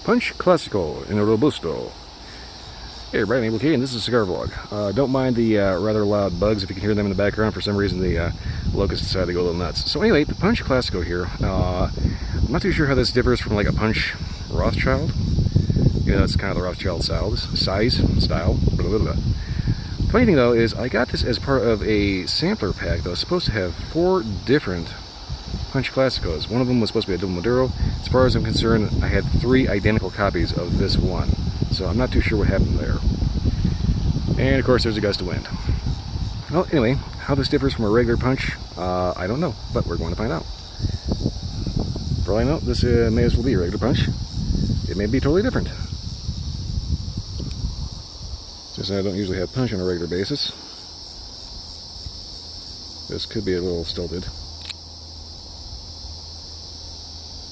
Punch Clasico in a Robusto. Hey everybody, I'm Able and this is a cigar vlog. Don't mind the rather loud bugs if you can hear them in the background. For some reason the locusts decided to go a little nuts. So anyway, the Punch Clasico here. I'm not too sure how this differs from like a Punch Rothschild. You know, it's kind of the Rothschild style. Blah, blah, blah. Funny thing though is I got this as part of a sampler pack that was supposed to have 4 different Punch Clasicos. One of them was supposed to be a double Maduro. As far as I'm concerned, I had 3 identical copies of this one. So I'm not too sure what happened there. And of course there's a gust of wind. Well, anyway, how this differs from a regular Punch, I don't know, but we're going to find out. For all I know, this may as well be a regular Punch. It may be totally different. Since I don't usually have Punch on a regular basis, this could be a little stilted.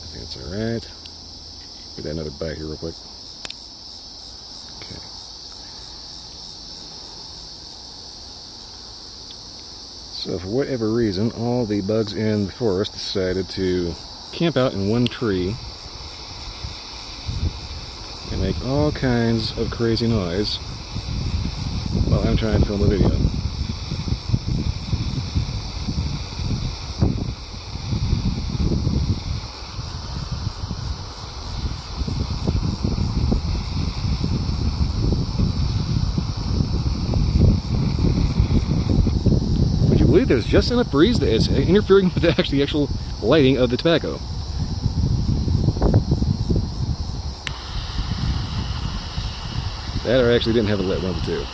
I think it's alright. Give that another bite here real quick. Okay. So for whatever reason, all the bugs in the forest decided to camp out in one tree and make all kinds of crazy noise while I'm trying to film a video. Would you believe there's just enough breeze that it's interfering with the actual lighting of the tobacco? That or I actually didn't have it lit, one of the two.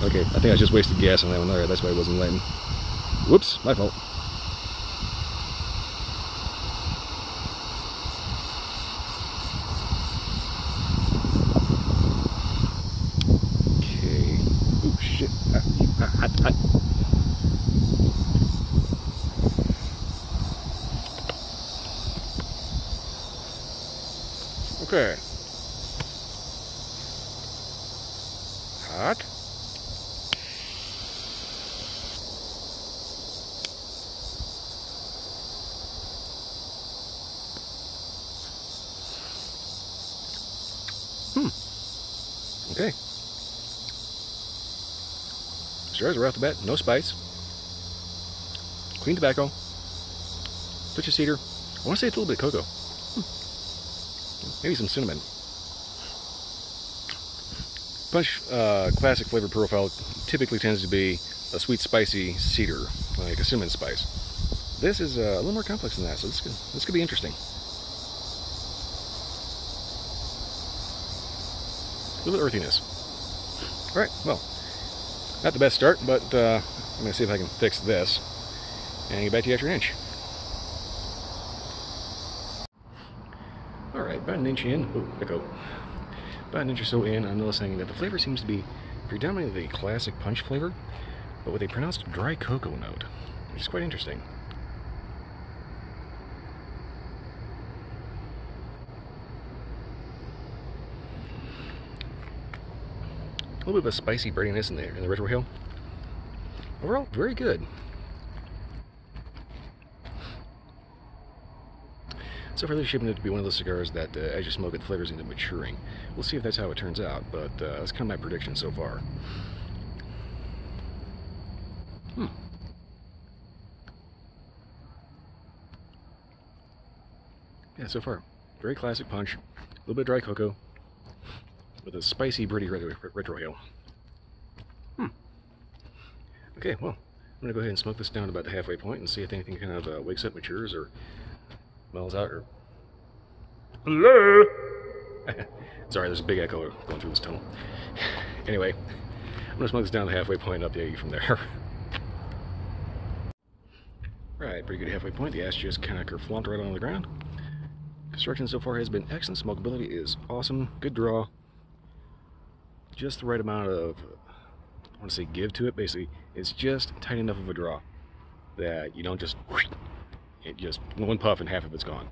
Okay, I think I just wasted gas on that one. Alright, that's why it wasn't lighting. Whoops, my fault. Okay. Ooh, shit. Hot. Okay. Hot. Okay. Cigars right off the bat, no spice. Clean tobacco. Touch of cedar. I want to say it's a little bit of cocoa. Maybe some cinnamon. Punch classic flavor profile typically tends to be a sweet, spicy cedar, like a cinnamon spice. This is a little more complex than that, so this could be interesting. A little bit of earthiness. Alright, well, not the best start, but I'm going to see if I can fix this and get back to you after an inch. Alright, about an inch in. Ooh, echo. About an inch or so in, I'm noticing that the flavor seems to be predominantly the classic Punch flavor, but with a pronounced dry cocoa note, which is quite interesting. A little bit of a spicy breadiness in the retrohale. Overall, very good. So far, they're shaping it to be one of those cigars that, as you smoke it, the flavors end up maturing. We'll see if that's how it turns out, but that's kind of my prediction so far. Yeah, so far, very classic Punch. A little bit of dry cocoa with a spicy, bready retrohale. Okay, well, I'm going to go ahead and smoke this down to about the halfway point and see if anything kind of wakes up, matures, or mellows out, or... Hello? Sorry, there's a big echo going through this tunnel. Anyway, I'm going to smoke this down to the halfway point and update you from there. Right, pretty good halfway point. The ash just kind of kerflumped right on the ground. Construction so far has been excellent. Smokability is awesome. Good draw. Just the right amount of, I want to say, give to it. Basically, it's just tight enough of a draw that you don't just, it just one puff and half of it's gone.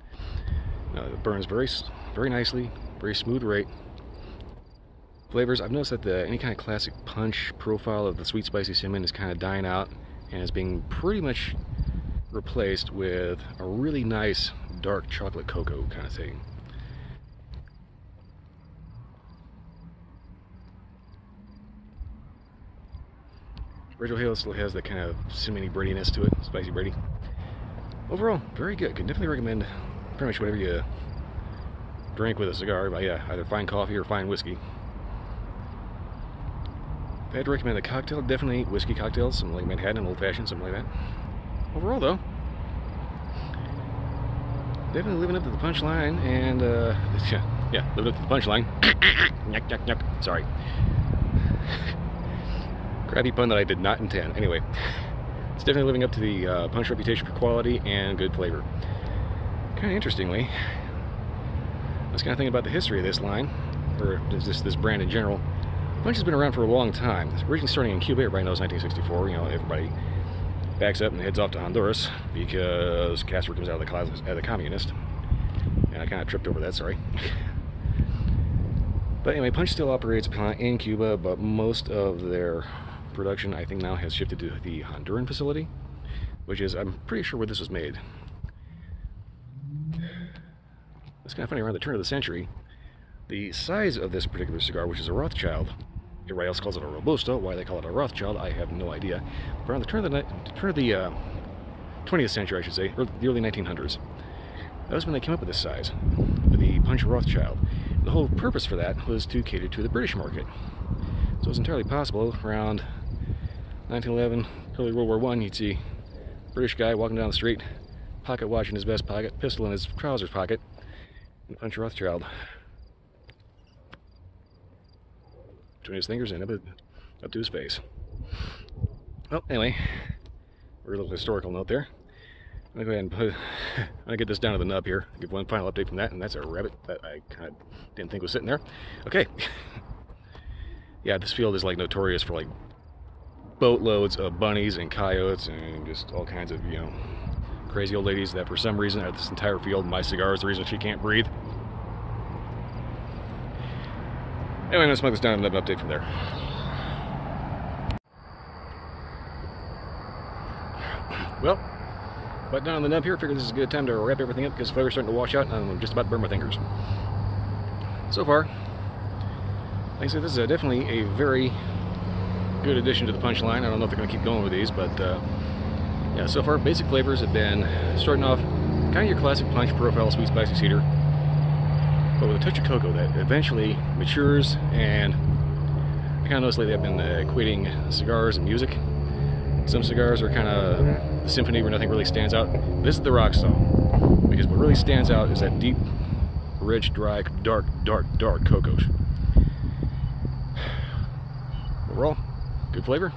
It burns very nicely, very smooth rate. Flavors, I've noticed that any kind of classic Punch profile of the sweet spicy cinnamon is kind of dying out and is being pretty much replaced with a really nice dark chocolate cocoa kind of thing. Rachel Hale still has that kind of cinnamony breadiness to it, spicy bready. Overall, very good. Can definitely recommend pretty much whatever you drink with a cigar. But yeah, either fine coffee or fine whiskey. If I had to recommend a cocktail, definitely whiskey cocktails, something like Manhattan, old fashioned, something like that. Overall, though, definitely living up to the punchline, and yeah, living up to the punchline. Yuck, yuck, yuck. Sorry. Crappy pun that I did not intend. Anyway, it's definitely living up to the punch reputation for quality and good flavor. Kind of interestingly, I was kind of thinking about the history of this line, or this brand in general. Punch has been around for a long time. It's originally starting in Cuba. Everybody knows 1964. You know, everybody backs up and heads off to Honduras because Castro comes out of the communist. And I kind of tripped over that. Sorry. But anyway, Punch still operates in Cuba, but most of their production, I think, now has shifted to the Honduran facility, which is, I'm pretty sure, where this was made. It's kind of funny, around the turn of the century, the size of this particular cigar, which is a Rothschild, everybody else calls it a Robusto. Why they call it a Rothschild, I have no idea. But around the turn of the 20th century, I should say, or the early 1900s, that was when they came up with this size, the Punch Rothschild. The whole purpose for that was to cater to the British market. So it was entirely possible around 1911, early World War I, you'd see a British guy walking down the street, pocket watch in his vest pocket, pistol in his trousers pocket, and Punch Rothschild between his fingers and up to his face. Well, anyway, we're a little historical note there. I'm gonna go ahead and I'm gonna get this down to the nub here. Give one final update from that, and that's a rabbit that I kind of didn't think was sitting there. Okay. Yeah, this field is like notorious for like boatloads of bunnies and coyotes and just all kinds of, you know, crazy old ladies that for some reason are this entire field. My cigar is the reason she can't breathe. Anyway, I'm gonna smoke this down and have an update from there. Well, but down on the nub here, I figured this is a good time to wrap everything up because the flavor's starting to wash out and I'm just about to burn my fingers. So far, like I said, this is definitely a very good addition to the punchline. I don't know if they're going to keep going with these, but yeah, so far basic flavors have been starting off kind of your classic punch profile sweet spicy cedar, but with a touch of cocoa that eventually matures. And I kind of noticed lately I've been equating cigars and music. Some cigars are kind of the symphony where nothing really stands out. This is the rock song, because what really stands out is that deep, rich, dry, dark cocoa. Overall, good flavor,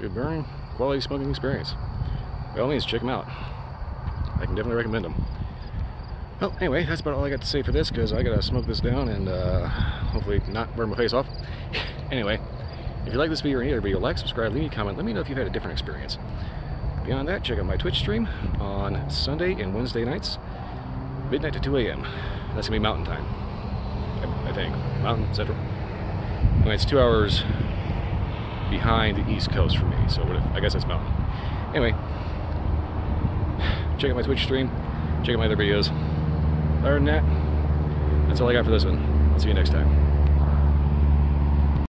good burning, quality smoking experience. By all means, check them out. I can definitely recommend them. Well, anyway, that's about all I got to say for this, because I gotta smoke this down and hopefully not burn my face off. Anyway, if you like this video or any other video, like, subscribe, leave me a comment, let me know if you've had a different experience. Beyond that, check out my Twitch stream on Sunday and Wednesday nights, midnight to 2 a.m. That's gonna be mountain time, I think. Mountain, Central. Anyway, it's 2 hours behind the East Coast for me, so I guess that's mountain. Anyway, check out my Twitch stream, check out my other videos. Other than that, that's all I got for this one. I'll see you next time.